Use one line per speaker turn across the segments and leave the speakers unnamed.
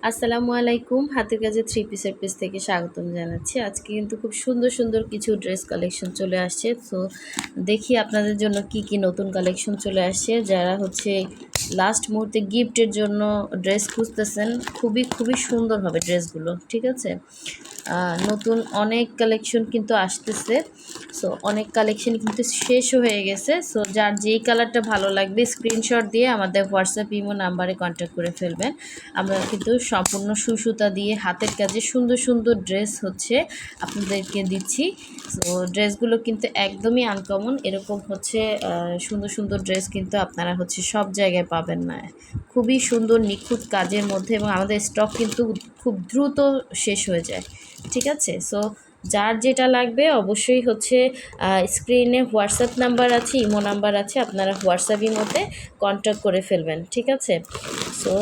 আসসালামু আলাইকুম। হাতের কাছে থ্রি পিসের পেজ থেকে স্বাগতম জানাচ্ছি। আজকে কিন্তু খুব সুন্দর সুন্দর কিছু ড্রেস কালেকশন চলে আসছে। তো দেখি আপনাদের জন্য কি কি নতুন কালেকশন চলে আসছে। যারা হচ্ছে লাস্ট মুহূর্তে গিফটের জন্য ড্রেস খুঁজতেছেন, খুবই খুবই সুন্দর হবে ড্রেসগুলো, ঠিক আছে। নতুন অনেক কালেকশন কিন্তু আসতেছে। সো অনেক কালেকশন কিন্তু শেষও হয়ে গেছে। সো যার যেই কালারটা ভালো লাগবে স্ক্রিনশট দিয়ে আমাদের হোয়াটসঅ্যাপ ইমো নাম্বারে কন্ট্যাক্ট করে ফেলবেন। আমরা কিন্তু সম্পূর্ণ সুসুতা দিয়ে হাতের কাজে সুন্দর সুন্দর ড্রেস হচ্ছে আপনাদেরকে দিচ্ছি। সো ড্রেসগুলো কিন্তু একদমই আনকমন। এরকম হচ্ছে সুন্দর সুন্দর ড্রেস কিন্তু আপনারা হচ্ছে সব জায়গায় পাবেন না। খুবই সুন্দর নিখুঁত কাজের মধ্যে, এবং আমাদের স্টক কিন্তু খুব দ্রুত শেষ হয়ে যায়, ঠিক আছে। সো যার যেটা লাগবে অবশ্যই হচ্ছে স্ক্রিনে হোয়াটসঅ্যাপ নাম্বার আছে, ইমো নাম্বার আছে, আপনারা হোয়াটসঅ্যাপ ইমোতে কন্ট্যাক্ট করে ফেলবেন, ঠিক আছে। সো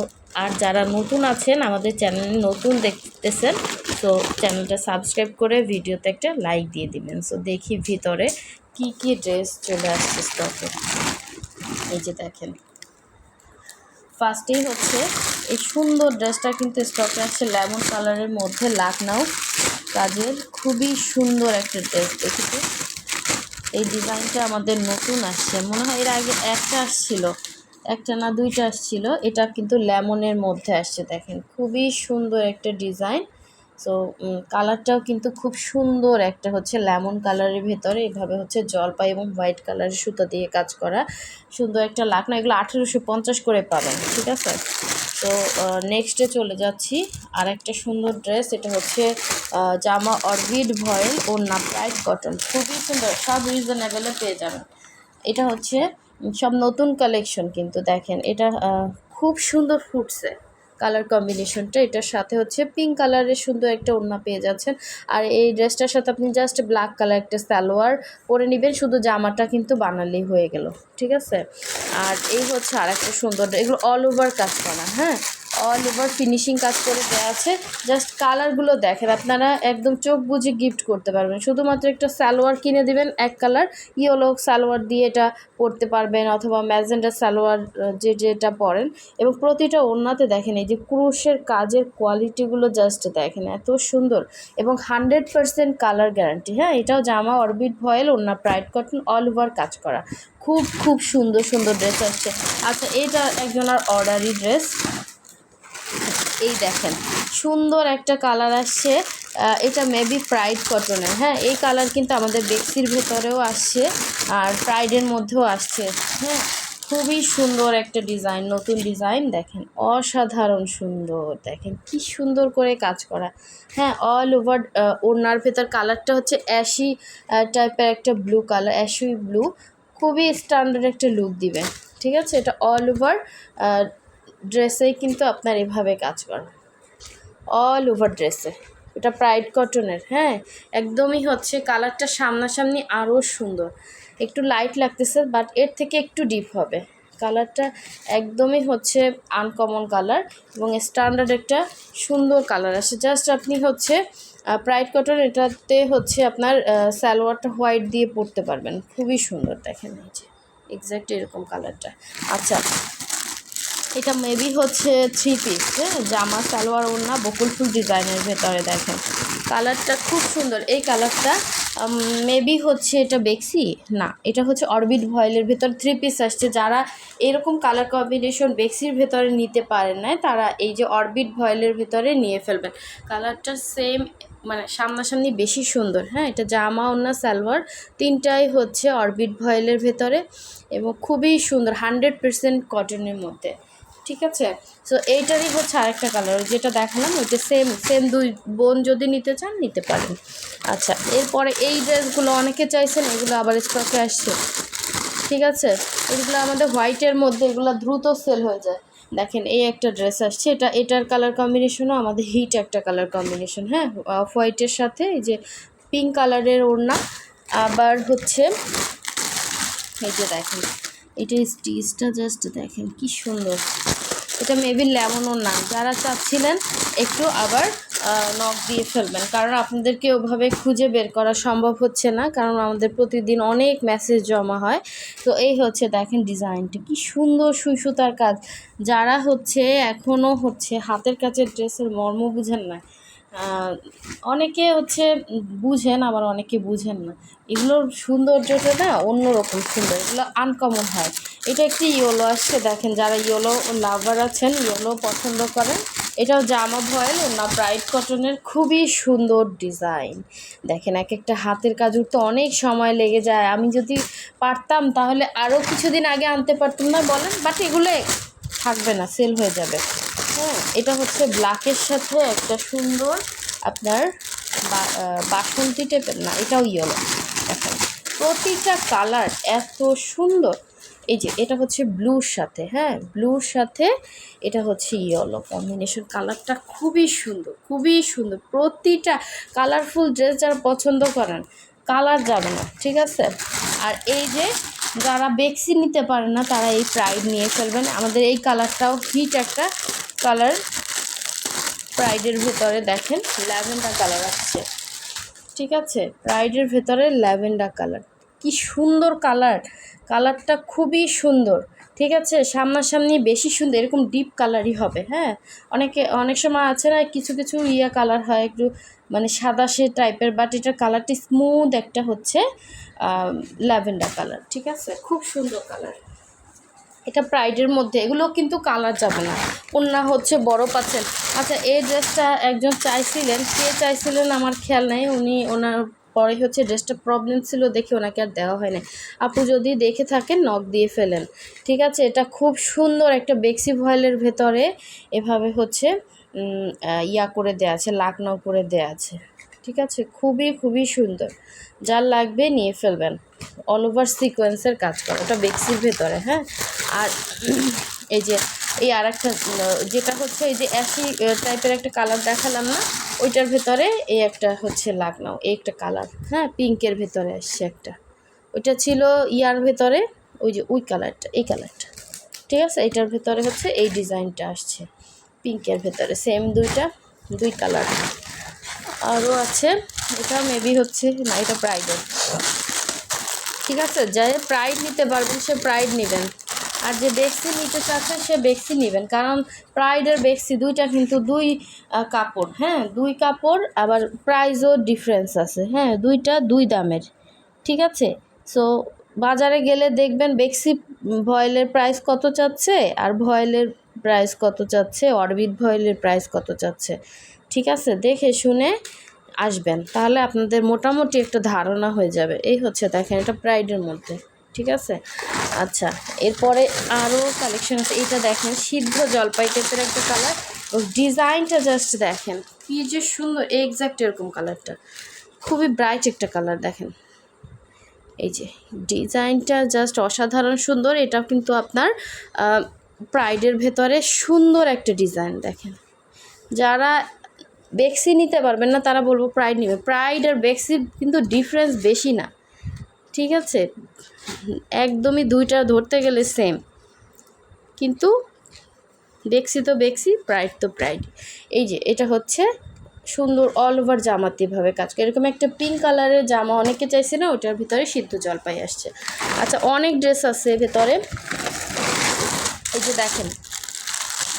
আর যারা নতুন আছেন, আমাদের চ্যানেলে নতুন দেখতেছেন, তো চ্যানেলটা সাবস্ক্রাইব করে ভিডিওতে একটা লাইক দিয়ে দিবেন। সো দেখি ভিতরে কি কি ড্রেস চলে আসছে স্টকে। এই যে দেখেন, ফার্স্টেই হচ্ছে এই সুন্দর ড্রেসটা কিন্তু স্টকে আসছে লেমন কালারের মধ্যে লাকনাউ কাজের খুবই সুন্দর একটা ড্রেস। দেখতে এই ডিজাইনটা আমাদের নতুন আসছে, মনে হয় এর আগে একটা আসছিল, একটা না দুইটা আসছিল। এটা কিন্তু লেমনের মধ্যে আসছে, দেখেন খুবই সুন্দর একটা ডিজাইন। সো কালারটাও কিন্তু খুব সুন্দর, একটা হচ্ছে লেমন কালারের ভেতরে এভাবে হচ্ছে জলপাই এবং হোয়াইট কালারের সুতা দিয়ে কাজ করা সুন্দর একটা লাকনা। এগুলো 1850 করে পাবেন, ঠিক আছে। তো নেক্সটে চলে যাচ্ছি। আর একটা সুন্দর ড্রেস, এটা হচ্ছে জামা অরবিট ভয়েল ও না ব্রাইট কটন, খুবই সুন্দর, সব রিজনেবলে পেয়ে যাবেন। এটা হচ্ছে সব নতুন কালেকশন, কিন্তু দেখেন এটা খুব সুন্দর ফুটছে কালার কম্বিনেশনটা। এটার সাথে হচ্ছে পিঙ্ক কালারের সুন্দর একটা ওড়না পেয়ে যাচ্ছেন। আর এই ড্রেসটার সাথে আপনি জাস্ট ব্ল্যাক কালার একটা সালোয়ার পরে নেবেন, শুধু জামাটা কিন্তু বানালেই হয়ে গেল, ঠিক আছে। আর এই হচ্ছে আর একটা সুন্দর, এগুলো অল ওভার কাজ করা, হ্যাঁ, অল ওভার ফিনিশিং কাজ করে দেওয়া আছে। জাস্ট কালারগুলো দেখেন, আপনারা একদম চোখ বুজে গিফট করতে পারবেন। শুধুমাত্র একটা সালোয়ার কিনে দিবেন এক কালার, ইয়েলো সালোয়ার দিয়ে এটা পরতে পারবেন, অথবা ম্যাজেন্ডা সালোয়ার যেটা পরেন। এবং প্রতিটা ওড়নাতে দেখেন এই যে ক্রুশের কাজের কোয়ালিটিগুলো জাস্ট দেখেন এত সুন্দর, এবং 100% কালার গ্যারান্টি। হ্যাঁ, এটাও জামা অরবিট ভয়েল, ওড়না ব্রাইট কটন, অল ওভার কাজ করা, খুব খুব সুন্দর সুন্দর ড্রেস আসছে। আচ্ছা, এটা একজনের অর্ডারি ড্রেস। এই দেখেন সুন্দর একটা কালার আসছে, এটা মেবি প্রাইড কটনের। হ্যাঁ, এই কালার কিন্তু আমাদের বেক্সির ভেতরেও আসছে আর প্রাইডের মধ্যেও আসছে। হ্যাঁ, খুবই সুন্দর একটা ডিজাইন, নতুন ডিজাইন, দেখেন অসাধারণ সুন্দর, দেখেন কি সুন্দর করে কাজ করা। হ্যাঁ, অল ওভার ওড়নার ভেতর কালারটা হচ্ছে অ্যাশি টাইপের একটা ব্লু কালার, অ্যাশি ব্লু, খুবই স্ট্যান্ডার্ড একটা লুক দিবে, ঠিক আছে। এটা অল ওভার ড্রেসেই কিন্তু আপনার এভাবে কাজ করা, অল ওভার ড্রেসে। এটা প্রাইড কটনের, হ্যাঁ, একদমই হচ্ছে কালারটা সামনাসামনি আরও সুন্দর, একটু লাইট লাগতেছে বাট এর থেকে একটু ডিপ হবে কালারটা। একদমই হচ্ছে আনকমন কালার এবং স্ট্যান্ডার্ড একটা সুন্দর কালার আসে। জাস্ট আপনি হচ্ছে প্রাইড কটন, এটাতে হচ্ছে আপনার সালোয়ারটা হোয়াইট দিয়ে পরতে পারবেন, খুবই সুন্দর, দেখেন এই যে এক্স্যাক্ট এরকম কালারটা। আচ্ছা, এটা মেবি হচ্ছে থ্রি পিস, হ্যাঁ, জামা সালোয়ার ওড়না বকুল ফুল ডিজাইনের ভেতরে, দেখেন কালারটা খুব সুন্দর। এই কালারটা মেবি হচ্ছে এটা বেক্সি, না এটা হচ্ছে অরবিট ভয়েলের ভেতর থ্রি পিস আসছে। যারা এরকম কালার কম্বিনেশন বেক্সির ভেতরে নিতে পারেন না, তারা এই যে অরবিট ভয়েলের ভেতরে নিয়ে ফেলবেন। কালারটা সেম, মানে সামনাসামনি বেশি সুন্দর। হ্যাঁ, এটা জামা ওড়না সালোয়ার তিনটাই হচ্ছে অরবিট ভয়েলের ভেতরে এবং খুবই সুন্দর, 100% কটনের মধ্যে, ঠিক আছে। সো এইটারই হচ্ছে আরেকটা কালার, যেটা দেখালাম ওইটা সেম সেম, দুই বোন যদি নিতে চান নিতে পারেন। আচ্ছা, এরপরে এই ড্রেসগুলো অনেকে চাইছেন, এগুলো আবার স্টকে আসছে, ঠিক আছে। এগুলো আমাদের হোয়াইটের মধ্যে, এগুলো দ্রুত সেল হয়ে যায়। দেখেন এই একটা ড্রেস আসছে, এটার কালার কম্বিনেশনও আমাদের হিট একটা কালার কম্বিনেশন। হ্যাঁ, অফ হোয়াইটের সাথে এই যে পিঙ্ক কালারের ওড়না, আবার হচ্ছে এই যে দেখেন এটার স্টিচটা জাস্ট দেখেন কি সুন্দর। এটা মেবি লেমনও না। যারা চাচ্ছিলেন একটু আবার নক দিয়ে ফেলবেন, কারণ আপনাদেরকে ওভাবে খুঁজে বের করা সম্ভব হচ্ছে না, কারণ আমাদের প্রতিদিন অনেক মেসেজ জমা হয়। তো এই হচ্ছে দেখেন ডিজাইনটা কি সুন্দর, সুই সুতার কাজ। যারা হচ্ছে এখনও হচ্ছে হাতের কাছের ড্রেসের মর্ম বুঝেন না, অনেকে হচ্ছে বুঝেন, আবার অনেকে বুঝেন না। এগুলোর সৌন্দর্যটা না অন্যরকম সুন্দর, এগুলো আনকমন হয়। এটা একটি ইয়েলো আসছে, দেখেন যারা ইয়েলো লাভার আছেন, ইয়েলো পছন্দ করেন, এটাও জামা ভয়েল না ব্রাইট কটনের, খুবই সুন্দর ডিজাইন। দেখেন এক একটা হাতের কাজ উঠতে অনেক সময় লেগে যায়। আমি যদি পারতাম তাহলে আরও কিছুদিন আগে আনতে পারতাম না বলেন, বাট এগুলো থাকবে না, সেল হয়ে যাবে। হ্যাঁ, এটা হচ্ছে ব্ল্যাকের সাথে একটা সুন্দর আপনার বাসন্তী টাইপের, না এটাও ইয়েলো। দেখেন প্রতিটা কালার এত সুন্দর। এই যে এটা হচ্ছে ব্লুর সাথে, হ্যাঁ ব্লুর সাথে এটা হচ্ছে ইয়েলো কম্বিনেশন, কালারটা খুবই সুন্দর, খুবই সুন্দর। প্রতিটা কালারফুল ড্রেস যারা পছন্দ করেন, কালার যাবে না, ঠিক আছে। আর এই যে যারা বেক্সি নিতে পারেন না, তারা এই প্রাইড নিয়ে ফেলবেন। আমাদের এই কালারটাও হিট একটা কালার, প্রাইডের ভেতরে দেখেন ল্যাভেন্ডার কালার আসছে, ঠিক আছে। প্রাইডের ভেতরে ল্যাভেন্ডার কালার, কি সুন্দর কালার, কালারটা খুবই সুন্দর, ঠিক আছে। সামনাসামনি বেশি সুন্দর, এরকম ডিপ কালারই হবে। হ্যাঁ, অনেক সময় আছে না কিছু কিছু কালার হয় একটু মানে সাদা সে টাইপের, বাট এটার কালারটি স্মুথ একটা হচ্ছে ল্যাভেন্ডার কালার, ঠিক আছে, খুব সুন্দর কালার। এটা প্রাইডের মধ্যে, এগুলো কিন্তু কালার যাবে না। ওন্না হচ্ছে বড় পাচ্ছেন। আচ্ছা, এই ড্রেসটা একজন চাইছিলেন, কে চাইছিলেন আমার খেয়াল নেই, ওনার পরে হচ্ছে ড্রেসটা প্রবলেম ছিল দেখে ওনাকে আর দেওয়া হয় না। আপু যদি দেখে থাকেন নক দিয়ে ফেলেন, ঠিক আছে। এটা খুব সুন্দর একটা বেক্সি ভয়েলের ভেতরে এভাবে হচ্ছে করে দেওয়া আছে, লাকনাও করে দেওয়া আছে, ঠিক আছে, খুবই খুবই সুন্দর। যার লাগবে নিয়ে ফেলবেন। অল ওভার সিকোয়েন্সের কাজ করা, ওটা বেক্সির ভেতরে। হ্যাঁ, আর এই যে এই আর একটা যেটা হচ্ছে এই যে অ্যাশি টাইপের একটা কালার দেখালাম না, ওইটার ভেতরে এই একটা হচ্ছে লাকনাও, এই একটা কালার, হ্যাঁ পিঙ্কের ভেতরে আসছে একটা, ওইটা ছিল ভেতরে, ওই যে ওই কালারটা, এই কালারটা, ঠিক আছে। এটার ভেতরে হচ্ছে এই ডিজাইনটা আসছে পিঙ্কের ভেতরে, সেম দুই কালার। আরও আছে, এটা মেবি হচ্ছে না, এটা প্রাইডের, ঠিক আছে। যে প্রাইড নিতে পারবেন সে প্রাইড নেবেন, আর যে বেক্সি নিতে চাচ্ছেন সে বেক্সি নেবেন, কারণ প্রাইড আর বেক্সি দুইটা কিন্তু দুই কাপড়, হ্যাঁ দুই কাপড়, আবার প্রাইসও ডিফারেন্স আছে, হ্যাঁ দুইটা দুই দামের, ঠিক আছে। সো বাজারে গেলে দেখবেন বেক্সি ভয়েলের প্রাইস কত চাচ্ছে আর ভয়েলের প্রাইস কত চাচ্ছে, অরবিট ভয়েলের প্রাইস কত চাচ্ছে, ঠিক আছে। দেখে শুনে আসবেন, তাহলে আপনাদের মোটামুটি একটা ধারণা হয়ে যাবে। এই হচ্ছে দেখেন এটা প্রাইডের মধ্যে, ঠিক আছে। আচ্ছা, এরপরে আরও কালেকশন আছে। এইটা দেখেন সিদ্ধ জলপাই টাইপের একটা কালার, ও ডিজাইনটা জাস্ট দেখেন কি যে সুন্দর, এক্স্যাক্ট এরকম কালারটা, খুবই ব্রাইট একটা কালার। দেখেন এই যে ডিজাইনটা জাস্ট অসাধারণ সুন্দর। এটা কিন্তু আপনার প্রাইডের ভেতরে সুন্দর একটা ডিজাইন। দেখেন যারা বেক্সি নিতে পারবেন না তারা বলবো প্রাইড নেবে। প্রাইড আর বেক্সির কিন্তু ডিফারেন্স বেশি না, ঠিক আছে, একদমই দুইটা ধরতে গেলে সেম, কিন্তু বেক্সি তো বেক্সি, প্রাইড তো প্রাইড। এই যে এটা হচ্ছে সুন্দর অল ওভার জামাতেভাবে কাজ করে, এরকম একটা পিঙ্ক কালারের জামা অনেকে চাইছে না, ওটার ভিতরে সিদ্ধ জলপাই আসছে। আচ্ছা, অনেক ড্রেস আছে ভেতরে। এই যে দেখেন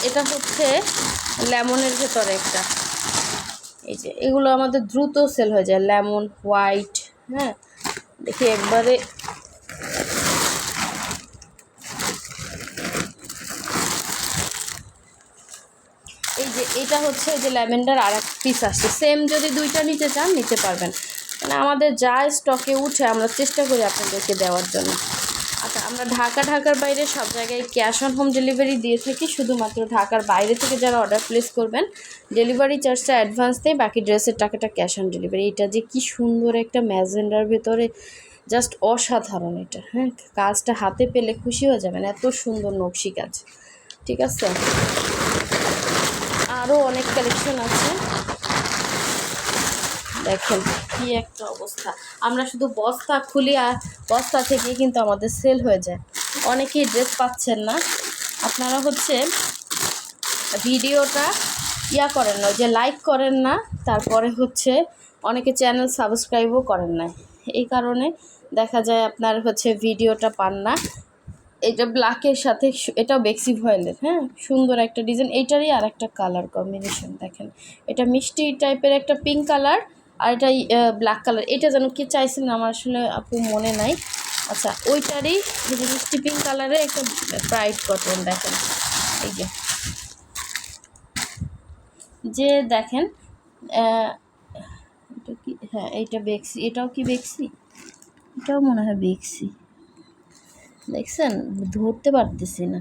এটা হচ্ছে লেমনের ভেতরে একটা, এই যে এগুলো আমাদের দ্রুত সেল হয়ে যায়, লেমন হোয়াইট। হ্যাঁ, দেখি একবারে এই যে এটা হচ্ছে এই যে ল্যাভেন্ডার আর এক পিস আসছে, সেম যদি দুইটা নিতে চান নিতে পারবেন, মানে আমাদের যা স্টকে উঠে আমরা চেষ্টা করি আপনাদেরকে দেওয়ার জন্য। আচ্ছা, আমরা ঢাকার বাইরে সব জায়গায় ক্যাশ অন হোম ডেলিভারি দিয়ে থাকি, শুধুমাত্র ঢাকার বাইরে থেকে যারা অর্ডার প্লেস করবেন ডেলিভারি চার্জটা অ্যাডভান্স দিয়ে, বাকি ড্রেসের টাকাটা ক্যাশ অন ডেলিভারি। এটা যে কি সুন্দর একটা ম্যাজেন্ডার ভেতরে, জাস্ট অসাধারণ এটা। হ্যাঁ, কাজটা হাতে পেলে খুশি হয়ে যাবেন, এত সুন্দর নকশি কাজ, ঠিক আছে। আরও অনেক কালেকশন আছে, দেখেন কি একটা অবস্থা। আমরা শুধু বস্তা খুলি আর বস্তা থেকে কিন্তু আমাদের সেল হয়ে যায়। অনেকেই ড্রেস পাচ্ছেন না, আপনারা হচ্ছে ভিডিওটা করেন না, যে লাইক করেন না, তারপরে হচ্ছে অনেকে চ্যানেল সাবস্ক্রাইবও করেন না, এই কারণে দেখা যায় আপনার হচ্ছে ভিডিওটা পান না। এটা ব্ল্যাকের সাথে, এটাও বেক্সি ভয়েলের, হ্যাঁ, সুন্দর একটা ডিজাইন। এইটারই আর একটা কালার কম্বিনেশন দেখেন, এটা মিষ্টি টাইপের একটা পিঙ্ক কালার, আর এটা ব্ল্যাক কালার। এটা যেন কি চাইছেন আমার আসলে আপু মনে নাই। আচ্ছা, ওইটারই এই যে মিষ্টি পিঙ্ক কালারের একটা ব্রাইট কটন দেখেন, এই যে দেখেন এটা কি, হ্যাঁ এইটা বেক্সি, এটাও কি বেক্সি, এটাও মনে হয় বেক্সি, দেখছেন ধরতে পারতেছি না।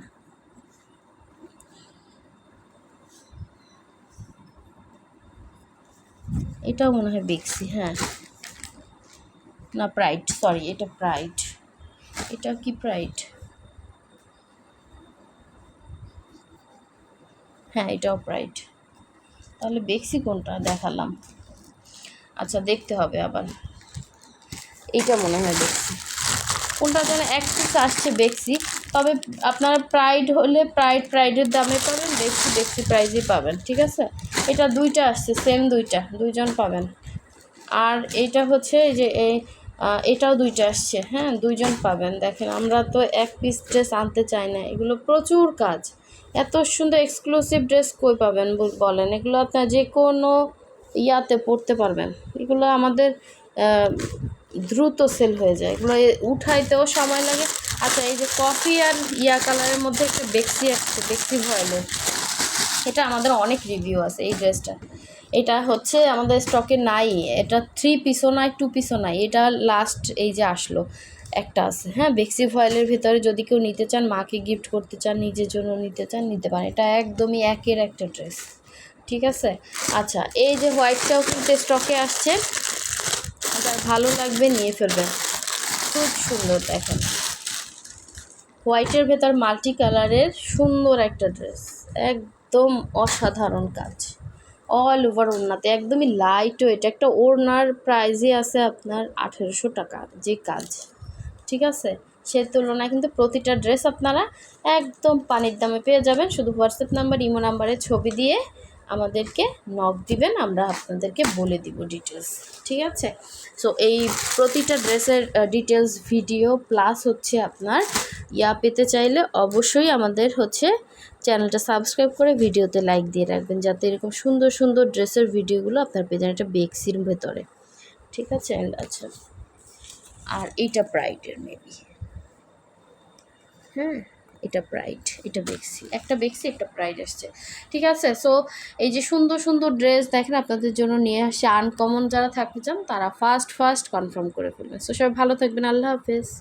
এটাও মনে হয় বেক্সি, হ্যাঁ না প্রাইড, সরি এটা প্রাইড, এটা কি প্রাইড, হ্যাঁ এটাও প্রাইড। তাহলে বেক্সি কোনটা দেখালাম, আচ্ছা দেখতে হবে আবার। এইটা মনে হয় বেক্সি, কোনটা যেন এক পিস আসছে বেক্সি। তবে আপনারা প্রাইড হলে প্রাইডের দামে পাবেন, বেক্সি প্রাইজেই পাবেন, ঠিক আছে। এটা দুইটা আসছে, সেম দুইজন পাবেন। আর এইটা হচ্ছে এই যে এটাও দুইটা আসছে, হ্যাঁ দুইজন পাবেন। দেখেন আমরা তো এক পিস ড্রেস আনতে চাই না, এগুলো প্রচুর কাজ, এত সুন্দর এক্সক্লুসিভ ড্রেস কই পাবেন বলেন। এগুলো আপনার যে কোনো ইয়াতে পরতে পারবেন, এগুলো আমাদের দ্রুত সেল হয়ে যায়, এগুলো উঠাইতেও সময় লাগে। আচ্ছা, এই যে কফি আর কালারের মধ্যে একটা বেক্সি আসছে, বেক্সি ভয়েলের, এটা আমাদের অনেক রিভিউ আছে এই ড্রেসটা। এটা হচ্ছে আমাদের স্টকে নাই, এটা 3 পিসও নাই, 2 পিসও নাই, এটা লাস্ট এই যে আসলো একটা আছে, হ্যাঁ বেক্সি ফয়েলের ভিতরে। যদি কেউ নিতে চান, মাকে গিফট করতে চান, নিজের জন্য নিতে চান, নিতে পারেন। এটা একদমই একের একটা ড্রেস, ঠিক আছে। আচ্ছা, এই যে হোয়াইটটাও কিন্তু স্টকে আসছে, যার ভালো লাগবে নিয়ে ফেলবেন, খুব সুন্দর দেখেন, হোয়াইটের ভেতর মাল্টি কালারের সুন্দর একটা ড্রেস, একদম অসাধারণ কাজ, অল ওভার ওড়নাতে, একদমই লাইট ওয়েট। একটা ওড়নার প্রাইজই আছে আপনার 1800 টাকা, যে কাজ, ঠিক আছে। সে তুলনায় কিন্তু প্রতিটা ড্রেস আপনারা একদম পানির দামে পেয়ে যাবেন। শুধু হোয়াটসঅ্যাপ নাম্বার, ইমো নাম্বারে ছবি দিয়ে আমাদেরকে নক দিবেন, আমরা আপনাদেরকে বলে দিব ডিটেলস, ঠিক আছে। সো এই প্রতিটা ড্রেসের ডিটেলস ভিডিও প্লাস হচ্ছে আপনার পেতে চাইলে অবশ্যই আমাদের হচ্ছে চ্যানেলটা সাবস্ক্রাইব করে ভিডিওতে লাইক দিয়ে রাখবেন, যাতে এরকম সুন্দর সুন্দর ড্রেসের ভিডিওগুলো আপনার পেয়ে যান। এটা বেক্সির ভেতরে, ঠিক আছে। আচ্ছা, আর এইটা প্রাইডের মেবি, হ্যাঁ এটা প্রাইড, এটা বেক্সি, একটা বেক্সি একটা প্রাইড আসছে, ঠিক আছে। সো এই যে সুন্দর সুন্দর ড্রেস দেখেন আপনাদের জন্য নিয়ে আসে, আনকমন যারা থাকতে চান তারা ফার্স্ট কনফার্ম করে ফেলবেন। সো সবাই ভালো থাকবেন, আল্লাহ হাফেজ।